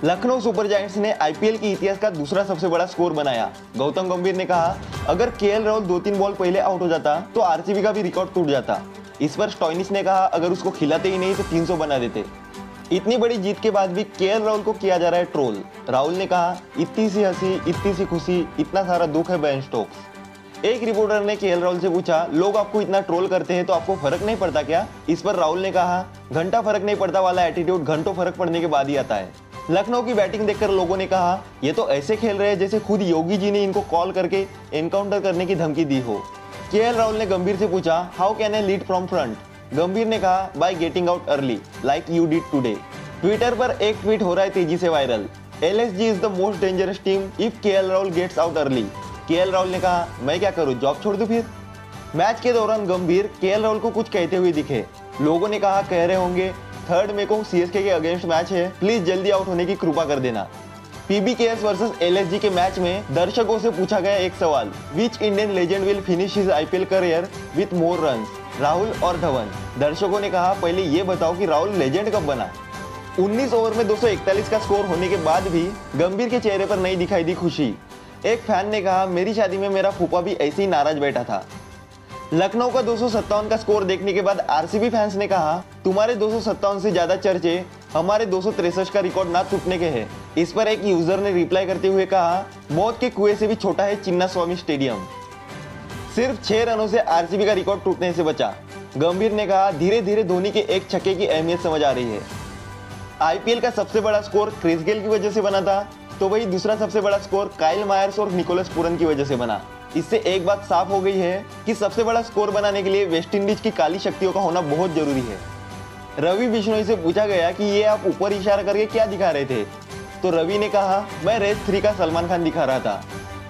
Lucknow super giants ने IPL के इतिहास का दूसरा सबसे बड़ा स्कोर बनाया। गौतम गंभीर ने कहा, अगर केएल राहुल 2-3 बॉल पहले आउट हो जाता तो आरसीबी का भी रिकॉर्ड टूट जाता। इस पर स्टॉइनिस ने कहा, अगर उसको खिलाते ही नहीं तो 300 बना देते। इतनी बड़ी जीत के बाद भी केएल राहुल को किया जा रहा है ट्रोल। राहुल ने कहा, इतनी सी हंसी, इतनी सी खुशी, इतना सारा दुख है बेन स्टोक्स। एक रिपोर्टर ने केएल राहुल से पूछा, लोग आपको इतना ट्रोल करते हैं तो आपको फर्क नहीं पड़ता क्या? इस पर राहुल ने कहा, घंटा फर्क नहीं पड़ता वाला एटीट्यूड घंटों फर्क पड़ने के बाद ही आता है। लखनऊ की बैटिंग देखकर लोगों ने कहा, ये तो ऐसे खेल रहे हैं जैसे खुद योगी जी ने इनको कॉल करके एनकाउंटर करने की धमकी दी हो। केएल राहुल ने गंभीर से पूछा, how can I lead from front? Gambhir ने कहा, by getting out early like you did today. Twitter पर एक ट्वीट हो रहा है तेजी से viral, LSG is the most dangerous team if KL Rahul gets out early. KL Rahul ने कहा, मैं क्या करूं, जॉब छोड़ दूं फिर? मैच के दौरान गंभीर केएल राहुल को कुछ कहते हुए दिखे। लोगों ने कहा, कह रहे होंगे 3 मई को सीएसके के अगेंस्ट मैच है, प्लीज जल्दी आउट होने की कृपा कर देना। पीबीकेएस वर्सेस एलएसजी के मैच में दर्शकों से पूछा गया एक सवाल, which Indian legend will finish his IPL career with more runs, Rahul और धवन? दर्शकों ने कहा, पहले ये बताओ कि राहुल लेजेंड कब बना? 19 ओवर में 241 का स्कोर होने के बाद भी गंभीर के चेहरे पर नहीं दिखाई दी खुशी। एक फैन ने कहा, मेरी शादी में मेरा फूफा भी ऐसे ही नाराज बैठा था। लखनऊ का 257 का स्कोर देखने के बाद आरसीबी फैंस ने कहा, तुम्हारे 257 से ज्यादा चर्चे हमारे 263 का रिकॉर्ड ना टूटने के हैं। इस पर एक यूजर ने रिप्लाई करते हुए कहा, मौत के कुएं से भी छोटा है चिन्नास्वामी स्टेडियम। सिर्फ 6 रनों से आरसीबी का रिकॉर्ड टूटने से बचा। गंभीर ने कहा, धीरे धीरे धोनी के एक छक्के की अहमियत समझ आ रही है। आईपीएल का सबसे बड़ा स्कोर क्रिस गेल की वजह से बना था, तो वही दूसरा सबसे बड़ा स्कोर काइल मायर्स और निकोलस पूरन की वजह से बना। इससे एक बात साफ हो गई है कि सबसे बड़ा स्कोर बनाने के लिए वेस्टइंडीज की काली शक्तियों का होना बहुत जरूरी है। रवि बिश्नोई से पूछा गया कि ये आप ऊपर इशारा करके क्या दिखा रहे थे, तो रवि ने कहा, मैं रेस 3 का सलमान खान दिखा रहा था।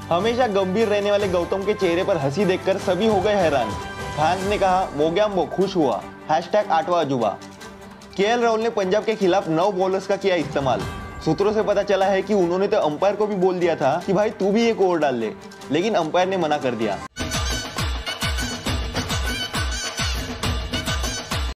हमेशा गंभीर रहने वाले गौतम के चेहरे पर हंसी देखकर सभी हो गए हैरान। फैंस ने कहा, मोग्याम्बो खुश हुआ, #8वां अजूबा। केएल राहुल ने पंजाब के खिलाफ 9 बॉलर्स का किया इस्तेमाल। सूत्रों से पता चला है कि उन्होंने तो अंपायर को भी बोल दिया था कि भाई तू भी एक ओवर डाल ले, लेकिन अंपायर ने मना कर दिया।